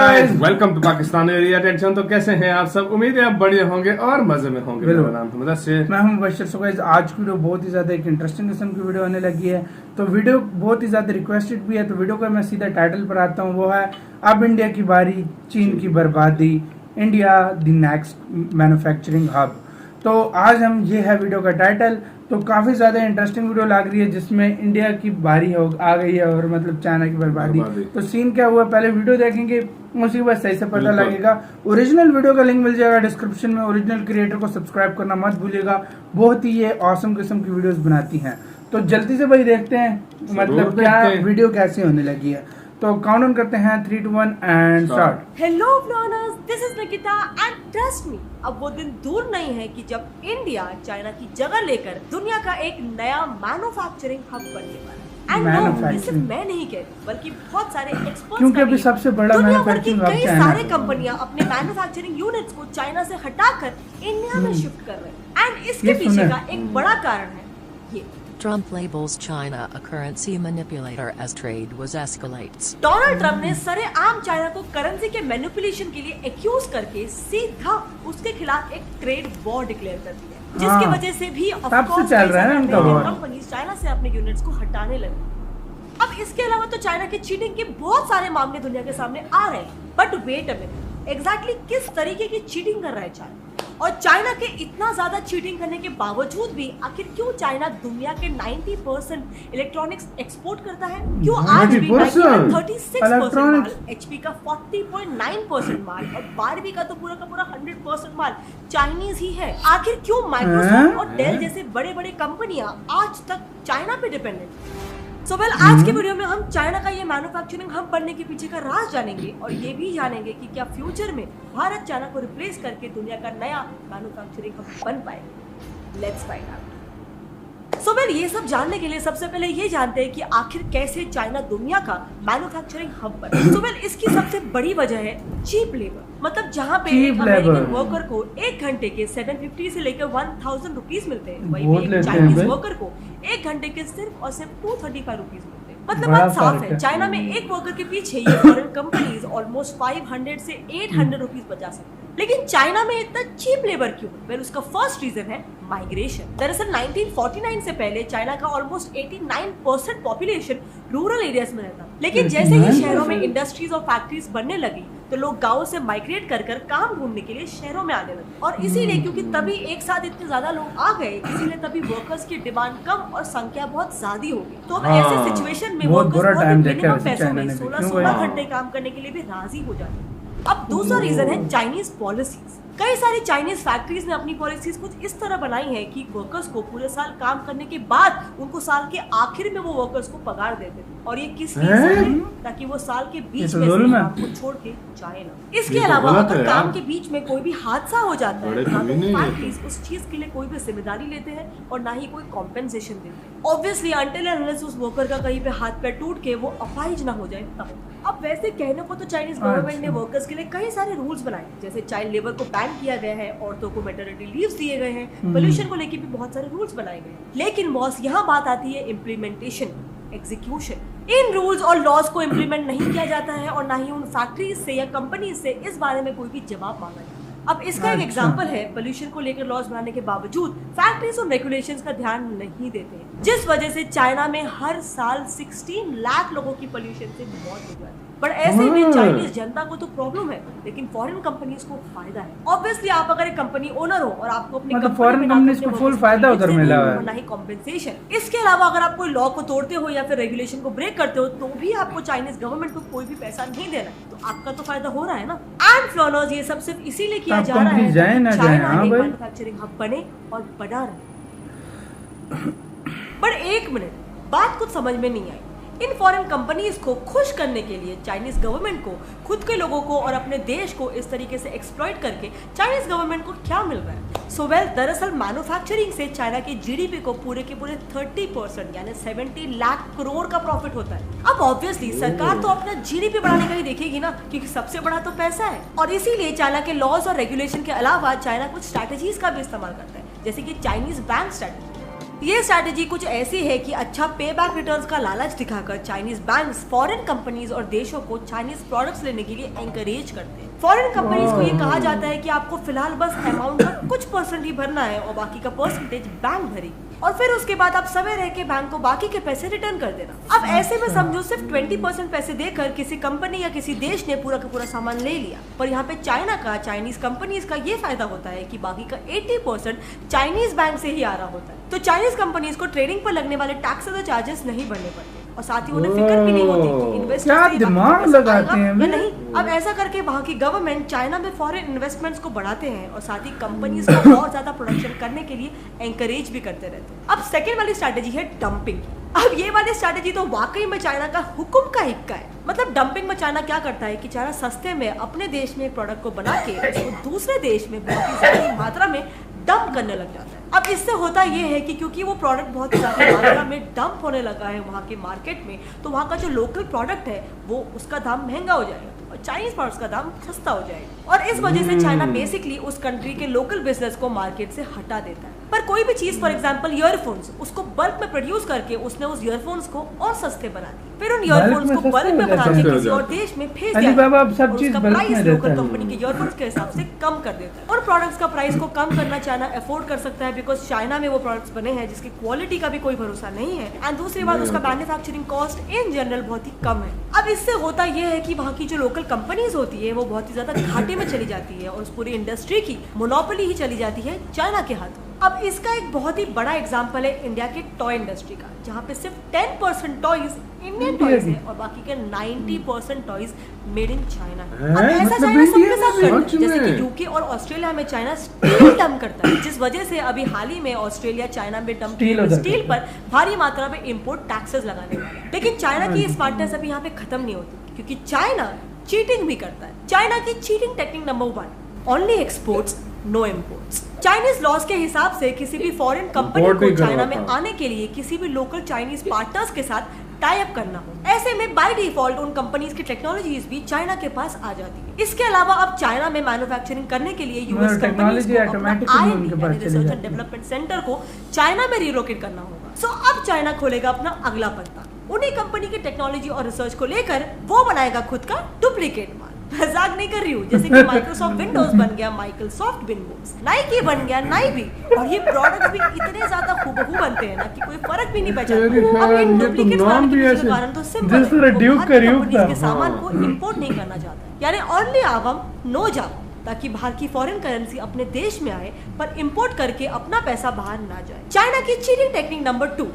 Guys, welcome to Pakistani area tension. तो कैसे हैं आप सब? उम्मीद है आप बढ़िया होंगे और मजे में होंगे। मेरा नाम है मुदस्सिर, मैं हूं मुबश्शिर। सो गाइस, आज की वीडियो बहुत ही ज्यादा एक इंटरेस्टिंग किस्म की वीडियो आने लगी है। तो वीडियो बहुत ही ज्यादा रिक्वेस्टेड भी है, तो वीडियो का मैं सीधा टाइटल पर आता हूं, वो है अब इंडिया की बारी, चीन की बर्बादी, India the next manufacturing hub. तो आज हम ये है वीडियो का टाइटल। तो काफी ज्यादा इंटरेस्टिंग वीडियो लग रही है, जिसमें इंडिया की बारी आ गई है और मतलब चाइना की बर्बादी। तो सीन क्या हुआ, पहले वीडियो देखेंगे, उसके बाद सही से पता लगेगा। ओरिजिनल वीडियो का लिंक मिल जाएगा डिस्क्रिप्शन में। ओरिजिनल क्रिएटर को सब्सक्राइब करना मत भूलिएगा, बहुत ही ये ऑसम किस्म की वीडियोस बनाती हैं। तो जल्दी से भाई देखते हैं मतलब क्या वीडियो कैसी होने लगी है। तो काउंट ऑन करते हैं 3, 2, 1 and start. Hello vloggers, this is Nikita and trust me, अब वो दिन दूर नहीं है कि जब इंडिया चाइना की जगह लेकर दुनिया का एक नया मैन्युफैक्चरिंग हब बनने वाला है। एंड नो, सिर्फ मैं नहीं कह रही बल्कि बहुत सारे एक्सपर्ट्स, क्योंकि अभी सबसे बड़ा मैन्युफैक्चरिंग हब कई सारे कंपनियां अपने मैन्युफैक्चरिंग यूनिट्स को चाइना से हटाकर इंडिया में शिफ्ट कर रहे हैं। एंड इसके पीछे का एक बड़ा कारण है ये। Trump labels China a currency manipulator as trade was escalates. Donald Trump ने सरेआम चाइना को करेंसी के मैनिपुलेशन के लिए एक्यूज करके सीधा उसके खिलाफ एक ट्रेड वॉर डिक्लेयर कर दिया, जिसकी वजह से भी कंपनीज चाइना से अपने यूनिट्स को हटाने लगी। अब इसके अलावा तो चाइना के चीटिंग के बहुत सारे मामले दुनिया के सामने आ रहे हैं, but wait a minute, exactly किस तरीके की चीटिंग कर रहा है चाइना? और चाइना के इतना ज्यादा चीटिंग करने के बावजूद भी आखिर क्यों चाइना दुनिया के 90% इलेक्ट्रॉनिक्स एक्सपोर्ट करता है? क्यों आज भी 36% माल, एचपी का 40.9% माल और बारहवीं का तो पूरा 100% माल चाइनीज ही है? आखिर क्यों माइक्रोसॉफ्ट और डेल जैसे बड़े बड़े कंपनियां आज तक चाइना पे डिपेंडेंट? सो वेल, आज के वीडियो में हम चाइना का ये मैन्युफैक्चरिंग हब बनने के पीछे का राज जानेंगे और ये भी जानेंगे कि क्या फ्यूचर में भारत चाइना को रिप्लेस करके दुनिया का नया मैन्युफैक्चरिंग हब बन पाएगा। Let's find out. So well, ये सब जानने के लिए सबसे पहले ये जानते हैं कि आखिर कैसे चाइना दुनिया का मैन्युफैक्चरिंग हब बना। सो वेल, इसकी सबसे बड़ी वजह है चीप लेबर। मतलब जहाँ पे एक अमेरिकन वर्कर को 1 घंटे के 750 से लेकर 1000 रुपीज मिलते हैं, वही एक चाइनीज वर्कर को 1 घंटे के सिर्फ और सिर्फ 235 रुपीज मिलते हैं। मतलब बात साफ है, चाइना में एक वर्कर के पीछे ये फॉरेन कंपनीज ऑलमोस्ट 500 से 800 रुपीज बचा सकते हैं। लेकिन चाइना में इतना चीप लेबर क्यों? वेल, उसका फर्स्ट रीजन है माइग्रेशन। दरअसल 1949 से पहले चाइना का ऑलमोस्ट 89% पॉपुलेशन रूरल एरियाज में रहता, लेकिन जैसे ही शहरों में इंडस्ट्रीज और फैक्ट्रीज बनने लगी तो लोग गाँव से माइग्रेट कर काम ढूंढने के लिए शहरों में आने लगे। और इसीलिए क्योंकि तभी एक साथ इतने ज्यादा लोग आ गए, इसीलिए तभी वर्कर्स की डिमांड कम और संख्या बहुत ज्यादा हो गई। तो अब ऐसे सिचुएशन में वर्कर्स मिनिमम पैसों में 16 घंटे काम करने के लिए भी राजी हो जाते हैं। अब दूसरा रीजन है चाइनीज पॉलिसीज। कई सारी चाइनीज फैक्ट्रीज ने अपनी पॉलिसीज कुछ इस तरह बनाई है कि वर्कर्स को पूरे साल काम करने के बाद उनको साल के आखिर में वो वर्कर्स को पगार देते थे। और ये किस रीजन है? ताकि वो साल के बीच में से आपको छोड़ के जाए ना। इसके अलावा अगर काम के बीच में कोई भी हादसा हो जाता है तो फैक्ट्रीज उस चीज के लिए कोई भी जिम्मेदारी लेते हैं और ना ही कोई कॉम्पेंसेशन देते हैं। ऑब्वियसली अनटिल एंड अनलेस उस वर्कर का कहीं पे हाथ पैर टूट के वो अपाहिज ना हो जाए तब। अब वैसे कहने को तो चाइनीज गवर्नमेंट ने वर्कर्स के लिए कई सारे रूल्स बनाए, जैसे चाइल्ड लेबर को बैन किया गया है, औरतों को मैटरनिटी लीव्स दिए गए हैं, पोल्यूशन को लेकर भी बहुत सारे रूल्स बनाए गए हैं। लेकिन बॉस, यहाँ बात आती है इम्प्लीमेंटेशन, एग्जीक्यूशन। इन रूल्स और लॉज को इम्प्लीमेंट नहीं किया जाता है और ना ही उन फैक्ट्रीज से या कंपनीज से इस बारे में कोई भी जवाब मांगा जाता है। अब इसका एक एग्जांपल है, पोल्यूशन को लेकर लॉज बनाने के बावजूद फैक्ट्रीज और रेगुलेशंस का ध्यान नहीं देते हैं, जिस वजह से चाइना में हर साल 16 लाख लोगों की पोल्यूशन से मौत हो जाती है। पर ऐसे में चाइनीज जनता को तो प्रॉब्लम है, लेकिन फॉरेन कंपनीज को फायदा है। ऑब्वियसली आप अगर एक कंपनी ओनर हो और आपको अपनी फॉरेन कंपनीज को फुल फायदा उधर मिला है, ना ही कॉम्पेंसेशन। इसके अलावा अगर आप कोई लॉ को तोड़ते हो या फिर रेगुलेशन को ब्रेक करते हो तो भी आपको चाइनीज गवर्नमेंट को कोई भी पैसा नहीं देना है, तो आपका तो फायदा हो रहा है ना। एंड फ्लॉनर्स, ये सब सिर्फ इसीलिए किया जा रहा है चाइना एक मैन्युफैक्चरिंग हब बने और बना रहे। पर एक मिनट, बात कुछ समझ में नहीं आई। इन फॉरेन कंपनीज को खुश करने के लिए चाइनीज गवर्नमेंट को खुद के लोगों को और अपने देश को इस तरीके से एक्सप्लॉइट करके चाइनीज गवर्नमेंट को क्या मिल रहा है? सो वेल, दरअसल मैन्युफैक्चरिंग से चाइना के जीडीपी को पूरे के पूरे 30% यानी 70 लाख करोड़ का प्रॉफिट होता है। अब ऑब्वियसली सरकार तो अपना जीडीपी बढ़ाने का ही देखेगी ना, क्योंकि सबसे बड़ा तो पैसा है। और इसीलिए चाइना के लॉज और रेगुलेशन के अलावा चाइना कुछ स्ट्रैटेजीज का भी इस्तेमाल करता है, जैसे कि चाइनीज बैंक स्ट्रैटेजी। ये स्ट्रैटेजी कुछ ऐसी है कि अच्छा पे बैक रिटर्न्स का लालच दिखाकर चाइनीज बैंक्स फॉरेन कंपनीज और देशों को चाइनीज प्रोडक्ट्स लेने के लिए एंकरेज करते हैं। फॉरेन कंपनीज को ये कहा जाता है कि आपको फिलहाल बस अमाउंट का कुछ परसेंट ही भरना है और बाकी का परसेंटेज बैंक भरेगी और फिर उसके बाद आप समय रह के बैंक को बाकी के पैसे रिटर्न कर देना। अब ऐसे में समझो सिर्फ 20% पैसे देकर किसी कंपनी या किसी देश ने पूरा का पूरा सामान ले लिया, पर यहाँ पे चाइनीज कंपनीज का ये फायदा होता है कि बाकी का 80% चाइनीज बैंक से ही आ रहा होता है। तो चाइनीज कंपनीज को ट्रेडिंग पर लगने वाले टैक्सेस और चार्जेस नहीं भरने पड़ते और साथ ही उन्हें फिक्र भी नहीं होती कि इन्वेस्टर्स क्या दिमाग लगाते हैं या नहीं। अब ऐसा करके वहाँ की गवर्नमेंट चाइना में फॉरेन इन्वेस्टमेंट्स को बढ़ाते हैं और साथ ही कंपनीज को और ज्यादा प्रोडक्शन करने के लिए एंकरेज भी करते रहते हैं। अब सेकेंड वाली स्ट्रैटेजी है डंपिंग। अब ये वाली स्ट्रैटेजी तो वाकई में चाइना का हुक्म का हिक्का है। मतलब डंपिंग में चाइना क्या करता है कि चाइना सस्ते में अपने देश में एक प्रोडक्ट को बना के उसको दूसरे देश में बहुत ही ज्यादा मात्रा में डंप करने लग जाता है। अब इससे होता ये है कि क्योंकि वो प्रोडक्ट बहुत ज्यादा मात्रा में डंप होने लगा है वहाँ के मार्केट में, तो वहाँ का जो लोकल प्रोडक्ट है वो उसका दाम महंगा हो जाएगा और चाइनीज प्रोडक्ट्स का दाम सस्ता हो जाएगा और इस वजह से चाइना बेसिकली उस कंट्री के लोकल बिजनेस को मार्केट से हटा देता है। पर कोई भी चीज फॉर एग्जांपल ईयरफोन्स, उसको बल्क में प्रोड्यूस करके उसने उस ईयरफोन्स को और सस्ते बना दिए, फिर उन ईयरफोन्स को बल्क में बना के किसी और देश में भेज दिया और उसका प्राइस लोकल कंपनी के ईयरफोन्स के हिसाब से कम कर देता है। और प्रोडक्ट्स का प्राइस को कम करना चाइना अफोर्ड कर सकता है बिकॉज चाइना में वो प्रोडक्ट्स बने हैं जिसकी क्वालिटी का भी कोई भरोसा नहीं है एंड दूसरी बात उसका मैन्युफैक्चरिंग कॉस्ट इन जनरल बहुत ही कम है। अब इससे होता यह है कि वहाँ की जो लोकल कंपनीज होती है वो बहुत ही ज्यादा घाटे में चली जाती है और उस पूरी इंडस्ट्री की मोनोपोली ही चली जाती है चाइना के हाथों। अब इसका एक बहुत ही बड़ा एग्जांपल है इंडिया के टॉय इंडस्ट्री का, जहाँ पे सिर्फ 10% टॉयज इंडियन टॉयज है और बाकी के 90% टॉयज मेड इन चाइना है। अब ऐसा चाइना सबके साथ करता है, जैसे कि यूके और ऑस्ट्रेलिया में चाइना स्टील डंप करता है, जिस वजह से अभी हाल ही में ऑस्ट्रेलिया चाइना में डंप स्टील पर भारी मात्रा में इम्पोर्ट टैक्सेस लगाने वाला है। लेकिन चाइना की स्मार्टनेस अभी यहाँ पे खत्म नहीं होती क्योंकि चाइना चीटिंग भी करता है। चाइना की cheating technique number 1, only exports no imports. Chinese laws के हिसाब से किसी भी फॉरेन कंपनी को चाइना में आने के लिए किसी भी लोकल चाइनीज पार्टनर्स के साथ टाई अप करना हो, ऐसे में बाय डिफॉल्ट उन कंपनीज की टेक्नोलॉजीज भी चाइना के पास आ जाती है। इसके अलावा अब चाइना में मैन्युफैक्चरिंग करने के लिए यूएस कंपनीज को अपना R&D research and development centre को चाइना में रिलोकेट करना होगा। सो अब चाइना खोलेगा अपना अगला पत्ता, उन्हीं कंपनी की टेक्नोलॉजी और रिसर्च को लेकर वो बनाएगा खुद का डुप्लीकेट माल। मजाक नहीं कर रही हूँ, जैसे कि माइक्रोसॉफ्ट विंडोज बन गया माइक्रोसॉफ्ट विंडोज, नाइकी बन गया नाइकी, और ये प्रोडक्ट भी इतने ज्यादा हूबहू बनते हैं ना कि कोई फर्क भी नहीं पहचानता। अब इन डुप्लीकेट माल के कारण तो सिंपल है के सामान को इंपोर्ट नहीं करना चाहता, यानी ओनली आवाम नो जाओ, ताकि बाहर की फॉरेन करेंसी अपने देश में आए पर इंपोर्ट करके अपना पैसा बाहर ना जाए। चाइना की cheating technique number 2,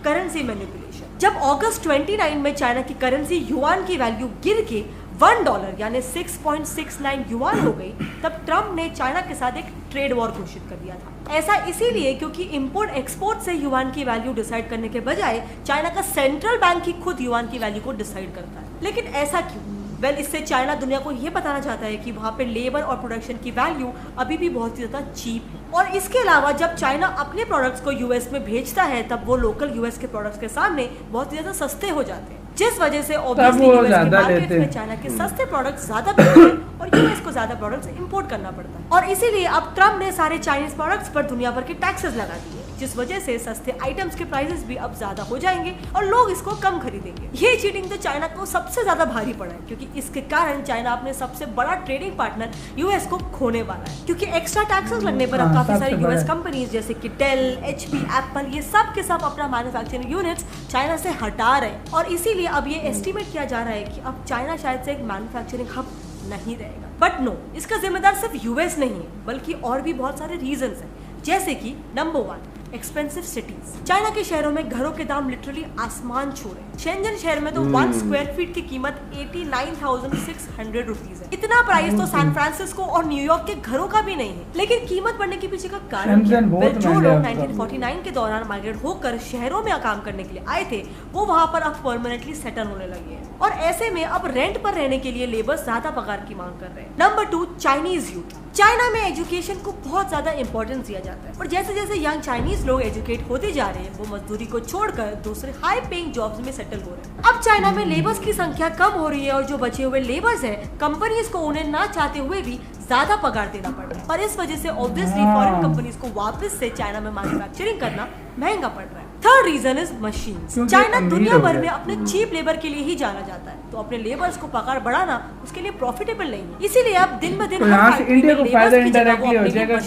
currency manipulation. जब अगस्त 29 में चाइना की करेंसी युआन की वैल्यू गिर के $1 यानी 6.69 युआन हो गई, तब ट्रम्प ने चाइना के साथ एक ट्रेड वॉर घोषित कर दिया था। ऐसा इसीलिए क्योंकि इंपोर्ट एक्सपोर्ट से युआन की वैल्यू डिसाइड करने के बजाय चाइना का सेंट्रल बैंक ही खुद युआन की वैल्यू को डिसाइड करता है। लेकिन ऐसा क्यों? वेल, इससे चाइना दुनिया को ये बताना चाहता है कि वहाँ पे लेबर और प्रोडक्शन की वैल्यू अभी भी बहुत ही ज्यादा चीप है। और इसके अलावा जब चाइना अपने प्रोडक्ट्स को यूएस में भेजता है तब वो लोकल यूएस के प्रोडक्ट्स के सामने बहुत ही ज्यादा सस्ते हो जाते हैं, जिस वजह से ऑब्वियसली यूएस के मार्केट में चाइना के सस्ते प्रोडक्ट्स ज्यादा बिकते हैं और यूएस को ज्यादा प्रोडक्ट्स इंपोर्ट करना पड़ता है। और इसीलिए अब ट्रम्प ने सारे चाइनीज प्रोडक्ट्स पर दुनिया भर के टैक्सेस लगा दिए, जिस वजह से सस्ते आइटम्स के प्राइसेस भी अब ज्यादा हो जाएंगे और लोग इसको कम खरीदेंगे। ये चीटिंग तो चाइना को सबसे ज्यादा भारी पड़ा है क्योंकि इसके कारण चाइना अपने सबसे बड़ा ट्रेडिंग पार्टनर यूएस को खोने वाला है, क्योंकि एक्स्ट्रा टैक्सेस लगने पर अब काफी सारी यूएस कंपनीज जैसे कि डेल, एचपी, एप्पल, ये सब के सब अपना मैन्युफैक्चरिंग यूनिट्स चाइना से हटा रहे हैं। और इसीलिए अब ये एस्टिमेट किया जा रहा है कि अब चाइना शायद से एक मैन्युफैक्चरिंग हब नहीं रहेगा। बट नो, इसका जिम्मेदार सिर्फ यूएस नहीं है बल्कि और भी बहुत सारे रीजंस हैं, जैसे कि नंबर 1, एक्सपेंसिव सिटीज। चाइना के शहरों में घरों के दाम लिटरली आसमान छू रहे हैं। शेंजन शहर में तो 1 स्क्वायर फीट की कीमत 89,600 रुपीज है। इतना प्राइस तो सैन फ्रांसिस्को और न्यूयॉर्क के घरों का भी नहीं है। लेकिन कीमत बढ़ने के पीछे का कारण क्या? जो लोग 1949 के दौरान माइग्रेट होकर शहरों में काम करने के लिए आए थे वो वहाँ पर अब परमानेंटली सेटल होने लगे हैं और ऐसे में अब रेंट पर रहने के लिए लेबर ज्यादा पगार की मांग कर रहे हैं। Number 2, Chinese youth. चाइना में एजुकेशन को बहुत ज्यादा इंपॉर्टेंस दिया जाता है और जैसे जैसे यंग चाइनीज लोग एजुकेट होते जा रहे हैं वो मजदूरी को छोड़कर दूसरे हाई पेइंग जॉब्स में सेटल हो रहे हैं। अब चाइना में लेबर्स की संख्या कम हो रही है और जो बचे हुए लेबर्स हैं कंपनीज को उन्हें ना चाहते हुए भी ज्यादा पगार देना पड़ रहा है और इस वजह से ऑब्वियसली फॉरेन कंपनीज को वापस से चाइना में मैन्युफैक्चरिंग करना महंगा पड़ रहा है। Third reason is machine. China दुनिया भर में अपने चीप लेबर के लिए ही जाना जाता है, तो अपने लेबर्स को पगार बढ़ाना उसके लिए प्रॉफिटेबल नहीं है। इसीलिए अब दिन ब दिन तो यहाँ से इंडिया को फायदा इंडायरेक्टली हो जाएगा।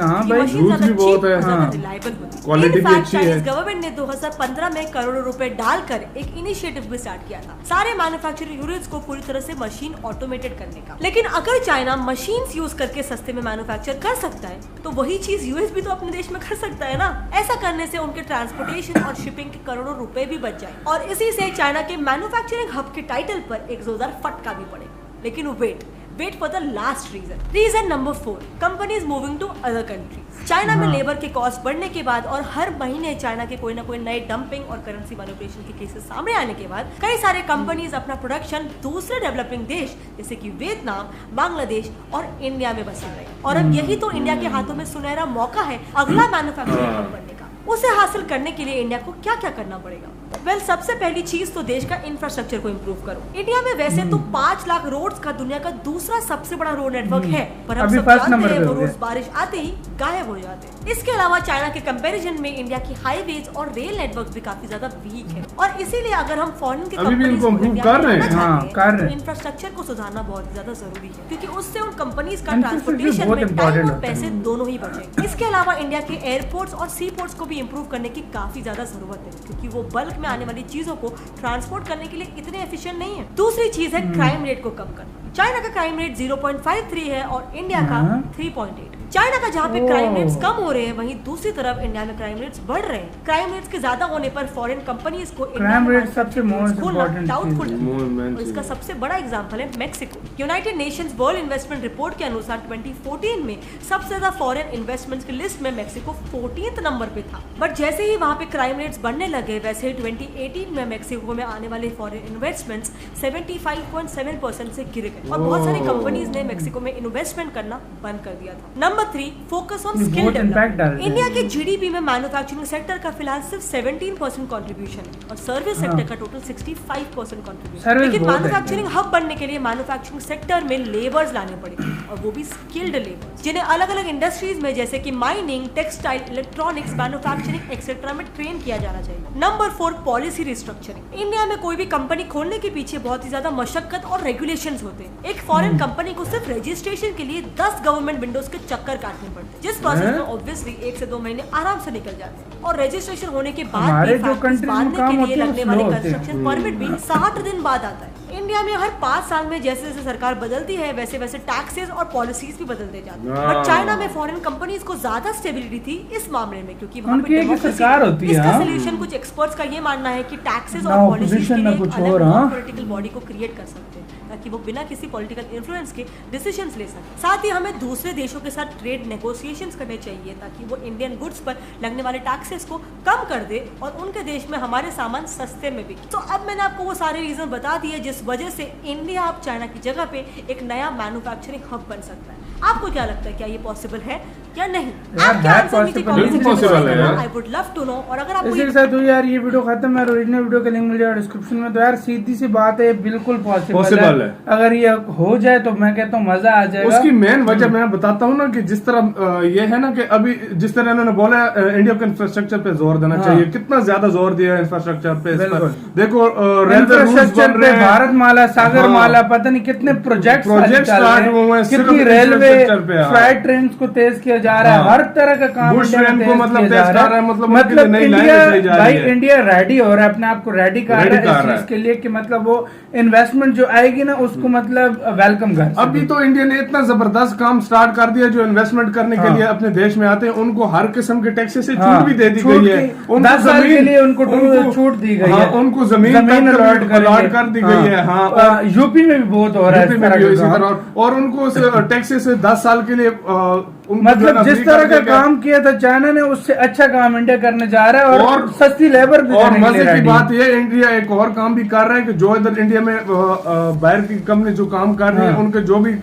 हाँ भाई, यूज भी बहुत है, क्वालिटी भी अच्छी है। गवर्नमेंट ने 2015 में करोड़ों रुपए डालकर एक इनिशिएटिव भी स्टार्ट किया था सारे मैन्युफैक्चरिंग यूनिट्स को पूरी तरह से मशीन ऑटोमेटेड करने का। लेकिन अगर चाइना मशीन्स यूज करके सस्ते में मैन्युफैक्चर कर सकता है, तो वही चीज यूएस भी तो अपने देश में कर सकता है ना। ऐसा करने से उनके ट्रांसपोर्टेशन और शिपिंग के करोड़ों रुपए भी बच जाए और इसी से चाइना के मैन्युफैक्चरिंग हब के टाइटल पर एक जोरदार फटका भी पड़े। लेकिन wait for the last reason number 4, companies moving to other countries. China में लेबर के कॉस्ट बढ़ने के बाद और हर महीने चाइना के कोई ना कोई नए डंपिंग और करेंसी मैनिपुलेशन के केसेस सामने आने के बाद कई सारे कंपनीज अपना प्रोडक्शन दूसरे डेवलपिंग देश जैसे कि वियतनाम, बांग्लादेश और इंडिया में बसा रहे हैं। और अब यही तो इंडिया के हाथों में सुनहरा मौका है अगला मैन्युफैक्चरिंग हब बनने का। उसे हासिल करने के लिए इंडिया को क्या क्या करना पड़ेगा? वेल, सबसे पहली चीज तो देश का इंफ्रास्ट्रक्चर को इम्प्रूव करो। इंडिया में वैसे तो 5 लाख रोड्स का दुनिया का दूसरा सबसे बड़ा रोड नेटवर्क है, पर हम सब जानते हैं वो रोड्स बारिश आते ही गायब हो जाते हैं। इसके अलावा चाइना के कंपैरिजन में इंडिया की हाईवेज और रेल नेटवर्क भी काफी ज्यादा वीक है और इसीलिए अगर हम फॉरेन के कंपनीज को इंफ्रास्ट्रक्चर को सुधारना बहुत ज्यादा जरूरी है, क्योंकि उससे उन कंपनीज का ट्रांसपोर्टेशन में टाइम और पैसे दोनों ही बचेंगे। इसके अलावा इंडिया के एयरपोर्ट्स और सी पोर्ट्स को भी इम्प्रूव करने की काफी ज्यादा जरूरत है, क्योंकि वो बल्क में आने वाली चीजों को ट्रांसपोर्ट करने के लिए इतने एफिशिएंट नहीं है। दूसरी चीज है क्राइम रेट को कम करना। चाइना का क्राइम रेट 0.53 है और इंडिया का 3.8। चाइना का जहाँ पे क्राइम रेट्स कम हो रहे हैं, वहीं दूसरी तरफ इंडिया में क्राइम रेट्स बढ़ रहे हैं। क्राइम रेट्स के ज्यादा होने पर फॉरेन कंपनीज को क्राइम रेट सबसे मोस्ट इम्पोर्टेंट डाउटफुल है। और इसका सबसे बड़ा एग्जांपल है Mexico. United Nations world investment report के अनुसार 2014 में सबसे ज्यादा फॉरेन इन्वेस्टमेंट्स की लिस्ट में मेक्सिको 14th नंबर पे था। बट जैसे ही वहाँ पे क्राइम रेट्स बढ़ने लगे, वैसे ही 2018 में मेक्सिको में आने वाले फॉरेन इन्वेस्टमेंट्स 75.7% से गिर गए और बहुत सारी कंपनीज ने मेक्सिको में इन्वेस्टमेंट करना बंद कर दिया था। Number 3, focus on skill development. India के जीडीपी में मैन्युफैक्चरिंग सेक्टर का फिलहाल सिर्फ 17% कंट्रीब्यूशन है और सर्विस सेक्टर का टोटल 65% कंट्रीब्यूशन। लेकिन मैन्युफैक्चरिंग हब बनने के लिए मैन्युफैक्चरिंग सेक्टर में लेबर्स लाने पड़ेंगे और वो भी स्किल्ड लेबर, जिन्हें अलग अलग इंडस्ट्रीज में जैसे कि mining, textile, electronics, manufacturing etcetera में ट्रेन किया जाना चाहिए। Number 4, policy restructuring. इंडिया में कोई भी कंपनी खोलने के पीछे बहुत ही ज्यादा मशक्कत और रेगुलेशंस होते हैं। एक फॉरेन कंपनी को सिर्फ रजिस्ट्रेशन के लिए 10 गवर्नमेंट विंडोज के चक्कर काटने पड़ते हैं, जिस प्रोसेस में ऑब्वियसली 1 से 2 महीने आराम से निकल जाते हैं। और रजिस्ट्रेशन होने के बाद भी बांधने के लिए लगने वाले कंस्ट्रक्शन परमिट भी 60 दिन बाद आता है। इंडिया में हर 5 साल में जैसे जैसे सरकार बदलती है, वैसे वैसे टैक्सेस और पॉलिसीज भी बदलते जाते हैं। बट चाइना में फॉरेन कंपनीज को ज्यादा स्टेबिलिटी थी इस मामले में, क्योंकि वहाँ पे सरकार होती है। इसका सोल्यूशन कुछ एक्सपर्ट्स का ये मानना है कि टैक्सेस और पॉलिसीज के लिए एक अलग पॉलिटिकल बॉडी को क्रिएट कर सकते हैं, ताकि वो बिना किसी पॉलिटिकल इन्फ्लुएंस के डिसीजंस ले सके। साथ ही हमें दूसरे देशों के साथ ट्रेड नेगोशिएशंस करने चाहिए, ताकि वो इंडियन गुड्स पर लगने वाले टैक्सेस को कम कर दे और उनके देश में हमारे सामान सस्ते में बिके। तो अब मैंने आपको वो सारे रीजन बता दिए जिस वजह से इंडिया अब चाइना की जगह पे एक नया मैन्युफैक्चरिंग हब बन सकता है। आपको क्या लगता है, क्या ये पॉसिबल है या नहीं? आपके आंसर नीचे कमेंट सेक्शन में I would love to know. और अगर आपको इसके साथ यार ये वीडियो खत्म है, ओरिजिनल वीडियो का लिंक मिल जाएगा डिस्क्रिप्शन में। तो यार सीधी सी बात है, बिल्कुल पॉसिबल है। अगर ये हो जाए तो मैं कहता हूँ मजा आ जाएगा। उसकी मेन वजह मैं बताता हूँ ना कि जिस तरह ये है ना कि अभी जिस तरह इन्होंने बोला इंडिया को इंफ्रास्ट्रक्चर पे जोर देना चाहिए, कितना ज्यादा जोर दिया इंफ्रास्ट्रक्चर पे। देखो रेलवे इंफ्रास्ट्रक्चर पे भारत माला, सागर माला, पता नहीं कितने प्रोजेक्ट स्टार्ट हुए हैं। कितनी रेलवे फ्लाइट ट्रेन को तेज किया जा रहा है, हर तरह का काम मतलब इंडिया रेडी हो रहा है, अपने आप को रेडी कर रहा है इस चीज के लिए कि मतलब वो इन्वेस्टमेंट जो आएगी ना उसको मतलब वेलकम कर। अभी तो इंडिया ने इतना जबरदस्त काम स्टार्ट कर दिया, जो इन्वेस्टमेंट करने के लिए अपने देश में आते हैं उनको हर किस्म के टैक्सेस से छूट भी दे दी गई है। 10 साल के लिए उनको छूट दी गई है, उनको जमीन अलॉट कर दी गई है। हाँ, यूपी में भी बहुत हो रहा है और उनको टैक्सेस से 10 साल के लिए मतलब जिस तरह का काम किया था चाइना ने, उससे अच्छा काम इंडिया करने जा रहा है और सस्ती लेबर भी। और मजे की बात ये, इंडिया एक और काम भी कर रहा है कि जो इधर इंडिया में बाहर की कंपनी जो काम कर रही है, उनके जो भी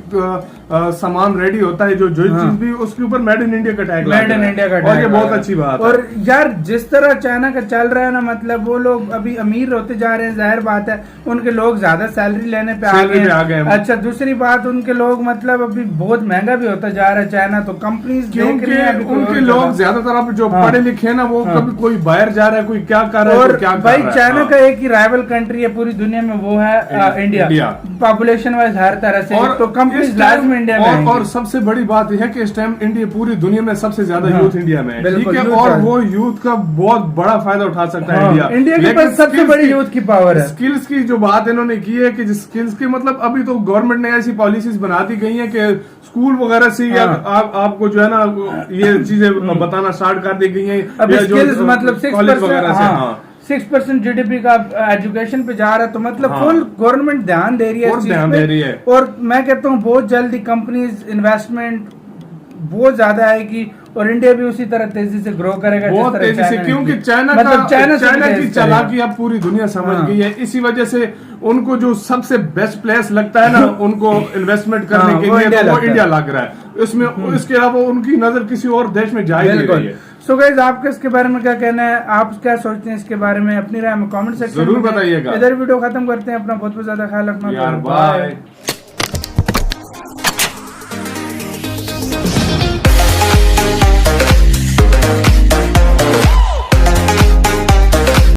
सामान रेडी होता है, जो चीज भी उसके ऊपर मेड इन इंडिया का टैग, मेड इन इंडिया का टैग, और ये बहुत अच्छी बात है। और यार जिस तरह चाइना का चल रहा है ना, मतलब वो लोग अभी अमीर होते जा रहे हैं, जाहिर बात है उनके लोग ज्यादा सैलरी लेने पे आ गए। अच्छा, दूसरी बात उनके लोग मतलब अभी बहुत महंगा भी होता जा रहा है चाइना, तो तो कंपनीज क्योंकि उनके लोग ज्यादातर अब जो पढ़े लिखे हैं ना, वो कभी कोई बाहर जा रहा है, कोई क्या कर रहा है, और क्या कर भाई रहा है। चाइना का एक ही राइवल कंट्री है पूरी दुनिया में, वो है इंडिया। पॉपुलेशन वाइज हर तरह से, तो कंपनीज लाजमी इंडिया में और सबसे बड़ी बात यह है कि इस टाइम इंडिया पूरी दुनिया में सबसे ज्यादा यूथ इंडिया में है, ठीक है, और वो यूथ का बहुत बड़ा फायदा उठा सकता है इंडिया के पास सबसे बड़ी यूथ की पावर है। स्किल्स की जो बात इन्होंने की है कि स्किल्स की मतलब अभी तो गवर्नमेंट ने ऐसी पॉलिसीज बना दी गई है कि स्कूल वगैरह से आपको जो है ना ये चीजें बताना स्टार्ट कर दी गई है। अभी स्किल्स मतलब 6% जीडीपी का एजुकेशन पे जा रहा है, तो मतलब फुल गवर्नमेंट ध्यान दे रही है। और मैं कहता हूँ बहुत जल्दी कंपनीज इन्वेस्टमेंट बहुत ज्यादा आएगी और इंडिया भी उसी तरह तेजी से ग्रो करेगा बहुत तेजी से, क्योंकि चाइना की चालाकी अब पूरी दुनिया समझ गई है। इसी वजह से उनको जो सबसे बेस्ट प्लेस लगता है ना उनको इन्वेस्टमेंट करने के लिए, वो इंडिया लग रहा है इसमें। इसके अलावा उनकी नजर किसी और देश में जा ही नहीं रही है। सो गाइस, आपका इसके बारे में क्या कहना है? आप क्या सोचते हैं इसके बारे में? अपनी राय में कमेंट सेक्शन जरूर बताइएगा। इधर वीडियो खत्म करते हैं। अपना बहुत बहुत ज्यादा ख्याल रखना। बाय।